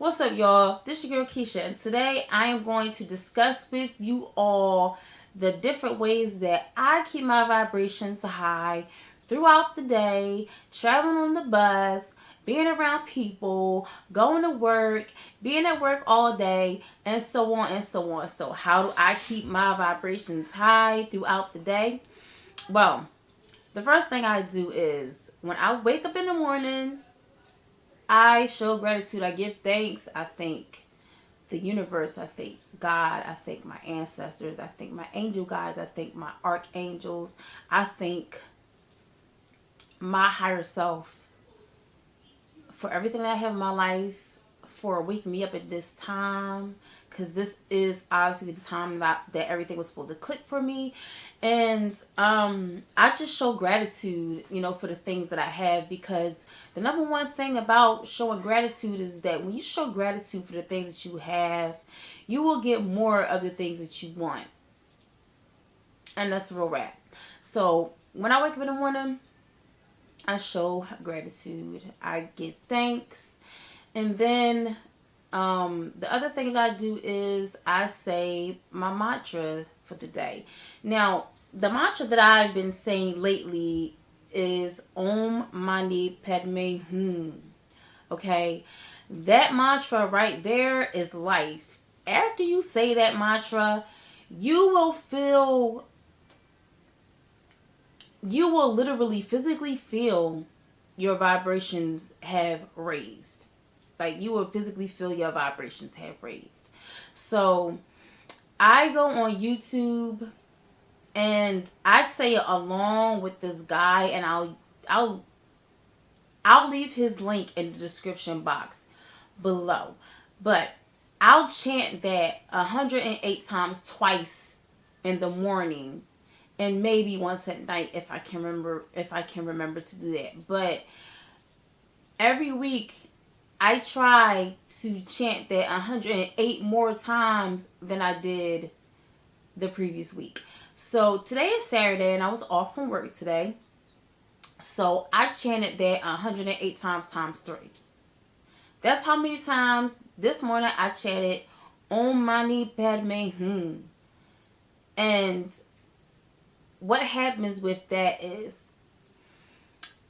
What's up, y'all? This is your girl Keisha, and today I am going to discuss with you all the different ways that I keep my vibrations high throughout the day, traveling on the bus, being around people, going to work, being at work all day, and so on and so on. So, how do I keep my vibrations high throughout the day? Well, the first thing I do is when I wake up in the morning, I show gratitude. I give thanks. I thank the universe. I thank God. I thank my ancestors. I thank my angel guides. I thank my archangels. I thank my higher self for everything that I have in my life, for waking me up at this time, because this is obviously the time that everything was supposed to click for me. And I just show gratitude, for the things that I have, because the number one thing about showing gratitude is that when you show gratitude for the things that you have, you will get more of the things that you want. And that's a real rap. So when I wake up in the morning, I show gratitude. I give thanks. And then the other thing that I do is I say my mantra for the day. Now, the mantra that I've been saying lately is Om Mani Padme Hum. Okay? That mantra right there is life. After you say that mantra, you will literally physically feel your vibrations have raised. Like, you will physically feel your vibrations have raised. So I go on YouTube and I say it along with this guy, and I'll leave his link in the description box below. But I'll chant that 108 times twice in the morning, and maybe once at night if I can remember to do that. But every week I try to chant that 108 more times than I did the previous week. So today is Saturday and I was off from work today. So I chanted that 108 times 3. That's how many times this morning I chanted Om Mani Padme Hum. And what happens with that is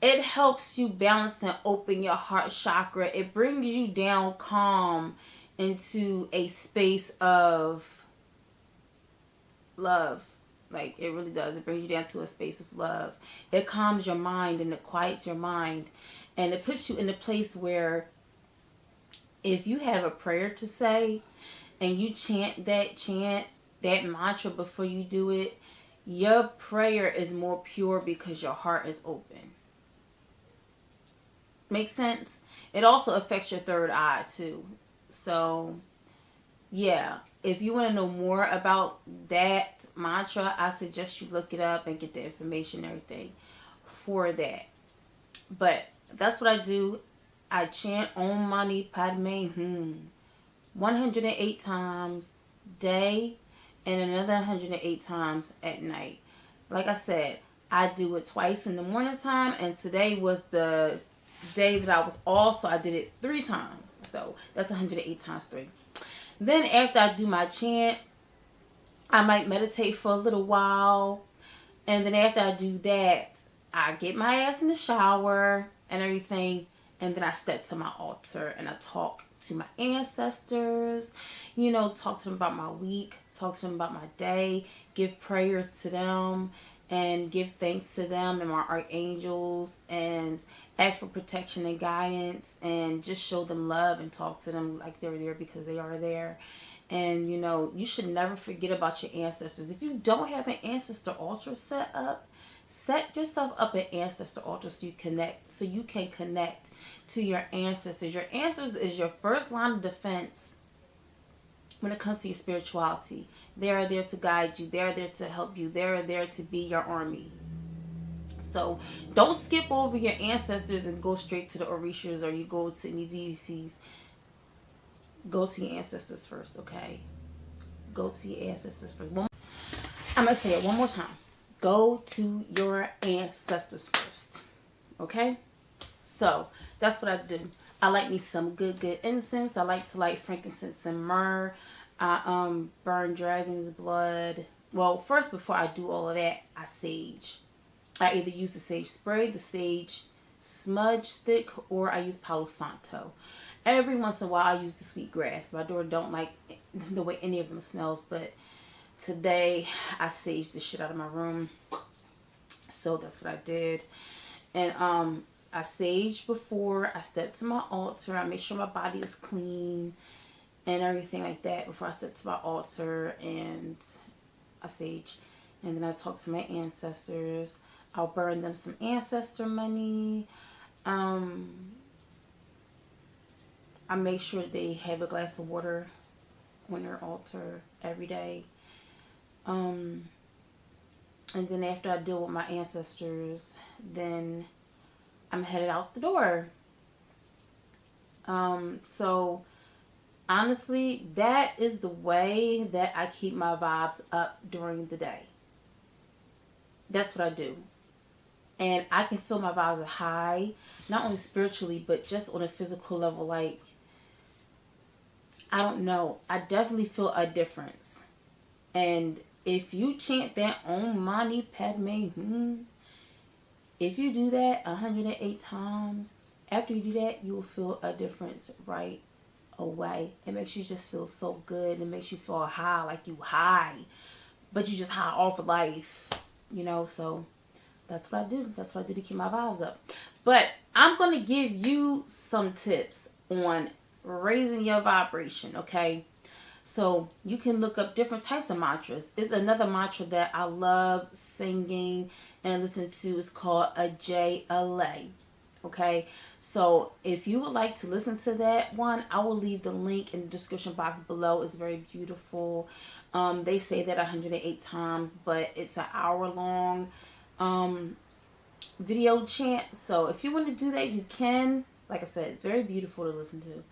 it helps you balance and open your heart chakra. It brings you down calm into a space of love. Like, it really does. It brings you down to a space of love. It calms your mind and it quiets your mind. And it puts you in a place where if you have a prayer to say and you chant that mantra before you do it, your prayer is more pure because your heart is open. Make sense? It also affects your third eye too. So yeah, if you want to know more about that mantra, I suggest you look it up and get the information and everything for that. But that's what I do. I chant Om Mani Padme Hum 108 times day and another 108 times at night. Like I said, I do it twice in the morning time, and today was the day that I was off, so I did it 3 times. So that's 108 times 3. Then after I do my chant, I might meditate for a little while. And then after I do that, I get my ass in the shower and everything. And then I step to my altar and I talk to my ancestors, talk to them about my week, talk to them about my day, give prayers to them and give thanks to them and my archangels, and ask for protection and guidance, and just show them love and talk to them like they're there because they are there. And you should never forget about your ancestors. If you don't have an ancestor altar set up, set yourself up an ancestor altar so you can connect to your ancestors. Your ancestors is your first line of defense when it comes to your spirituality. They are there to guide you. They are there to help you. They are there to be your army. So don't skip over your ancestors and go straight to the Orishas, or you go to any deities. Go to your ancestors first, okay? Go to your ancestors first. I'm going to say it one more time. Go to your ancestors first, okay? So that's what I do. I like me some good incense. I like to light frankincense and myrrh. I burn dragon's blood. Well, first, before I do all of that, I sage. I either use the sage spray, the sage smudge stick, or I use Palo Santo. Every once in a while I use the sweet grass. My daughter don't like the way any of them smells, but today I saged the shit out of my room. So that's what I did. And I sage before I step to my altar. I make sure my body is clean and everything like that before I step to my altar, and I sage. And then I talk to my ancestors. I'll burn them some ancestor money. I make sure they have a glass of water on their altar every day. And then after I deal with my ancestors, then I'm headed out the door. So honestly, that is the way that I keep my vibes up during the day. That's what I do. And I can feel my vibes are high, not only spiritually, but just on a physical level. Like, I don't know. I definitely feel a difference. And if you chant that Om Mani Padme Hum, if you do that 108 times, after you do that, you will feel a difference right away. It makes you just feel so good. It makes you feel high, like you high, but you just high off of life, you know. So that's what I do. That's what I do to keep my vibes up. But I'm going to give you some tips on raising your vibration, okay? So you can look up different types of mantras. It's another mantra that I love singing and listening to. It's called a JLA. Okay, so if you would like to listen to that one, I will leave the link in the description box below. It's very beautiful. They say that 108 times, but it's an hour-long video chant. So if you want to do that, you can. Like I said, it's very beautiful to listen to.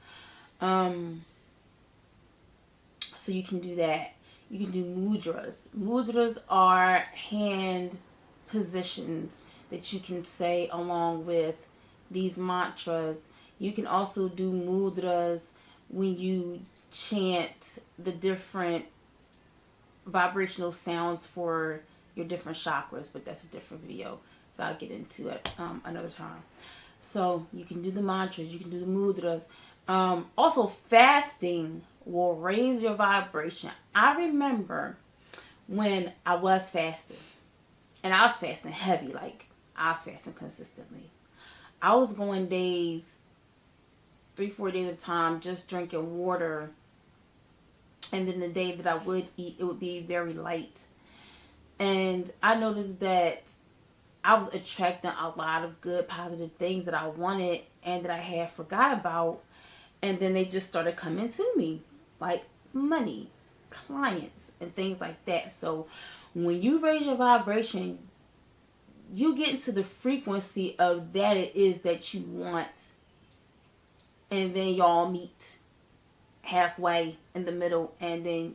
So you can do that. You can do mudras. Mudras are hand positions that you can say along with these mantras. You can also do mudras when you chant the different vibrational sounds for your different chakras, but that's a different video that I'll get into at another time. So you can do the mantras, you can do the mudras. Also, fasting will raise your vibration. I remember when I was fasting, and I was fasting heavy, like I was fasting consistently. I was going days, 3-4 days at a time, just drinking water. And then the day that I would eat, it would be very light. And I noticed that I was attracting a lot of good, positive things that I wanted and that I had forgot about. And then they just started coming to me, like money, clients, and things like that. So when you raise your vibration, you get into the frequency of that it is that you want. And then y'all meet halfway in the middle, and then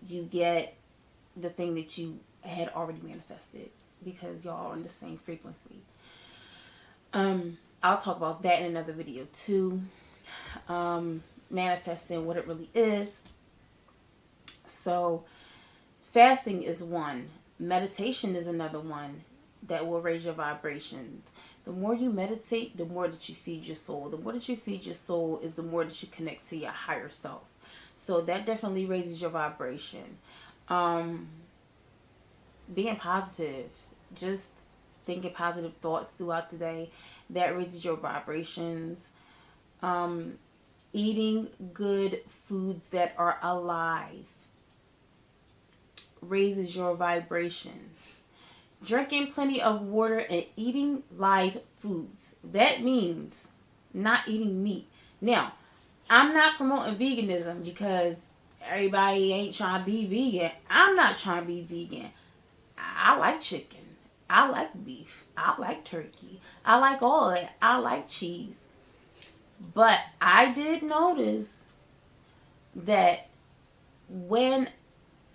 you get the thing that you had already manifested because y'all are on the same frequency. I'll talk about that in another video too. Manifesting, what it really is. So fasting is one. Meditation is another one that will raise your vibrations. The more you meditate, the more that you feed your soul. The more that you feed your soul is the more that you connect to your higher self. So that definitely raises your vibration. Being positive, just thinking positive thoughts throughout the day, that raises your vibrations. Eating good foods that are alive raises your vibration. Drinking plenty of water and eating live foods. That means not eating meat. Now, I'm not promoting veganism because everybody ain't trying to be vegan. I'm not trying to be vegan. I like chicken. I like beef. I like turkey. I like all of that. I like cheese. But I did notice that when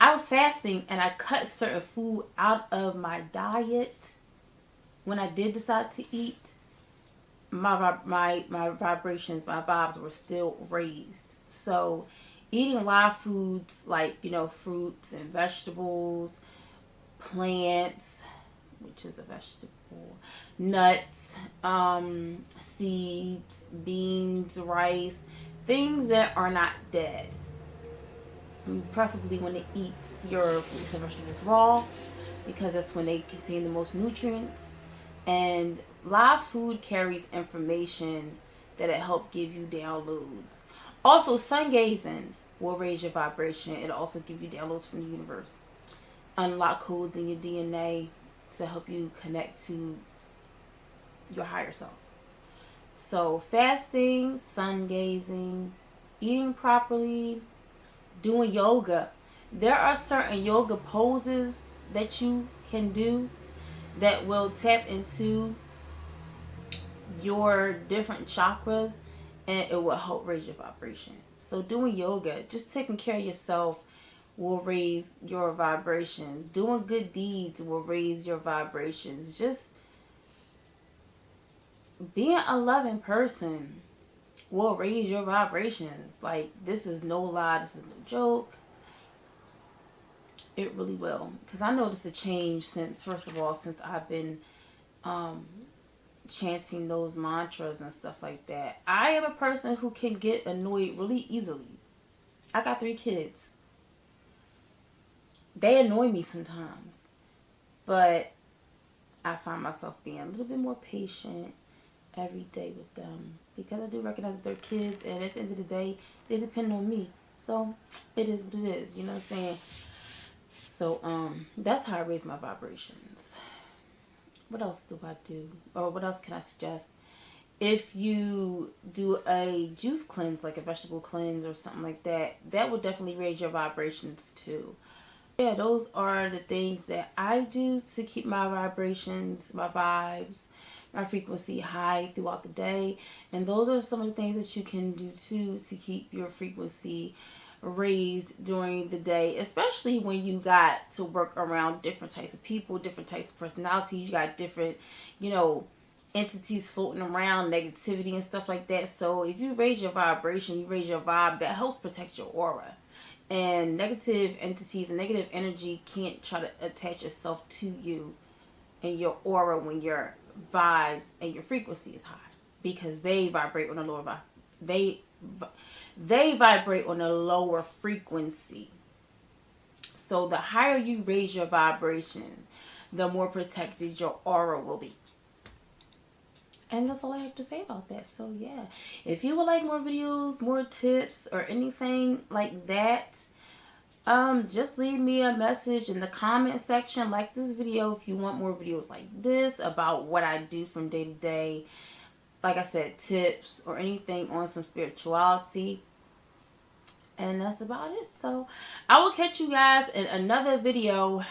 I was fasting and I cut certain food out of my diet, when I did decide to eat, my vibrations, my vibes were still raised. So eating live foods like, you know, fruits and vegetables, plants, which is a vegetable, nuts, seeds, beans, rice, things that are not dead. You preferably want to eat your fruits and vegetables raw because that's when they contain the most nutrients. And live food carries information that it help give you downloads. Also, sun gazing will raise your vibration. It'll also give you downloads from the universe. Unlock codes in your DNA to help you connect to your higher self. So fasting, sun gazing, eating properly, doing yoga. There are certain yoga poses that you can do that will tap into your different chakras, and it will help raise your vibration. So doing yoga, just taking care of yourself, will raise your vibrations. Doing good deeds will raise your vibrations. Just being a loving person will raise your vibrations. Like, this is no lie, this is no joke. It really will. Because I noticed a change since, first of all, since I've been chanting those mantras and stuff like that. I am a person who can get annoyed really easily. I got 3 kids. They annoy me sometimes. But I find myself being a little bit more patient every day with them. Because I do recognize they're kids, and at the end of the day, they depend on me. So, it is what it is. You know what I'm saying? So, that's how I raise my vibrations. What else do I do? Or what else can I suggest? If you do a juice cleanse, like a vegetable cleanse or something like that, that will definitely raise your vibrations too. Yeah, those are the things that I do to keep my vibrations, my vibes, my frequency high throughout the day. And those are some of the things that you can do too to keep your frequency raised during the day, especially when you got to work around different types of people, different types of personalities. You got different, you know, entities floating around, negativity and stuff like that. So if you raise your vibration, you raise your vibe, that helps protect your aura. And negative entities and negative energy can't try to attach itself to you and your aura when your vibes and your frequency is high, because they vibrate on a lower they vibrate on a lower frequency. So the higher you raise your vibration, the more protected your aura will be. And that's all I have to say about that. So yeah, if you would like more videos, more tips, or anything like that, just leave me a message in the comment section. Like this video if you want more videos like this about what I do from day to day. Like I said, tips or anything on some spirituality. And that's about it. So I will catch you guys in another video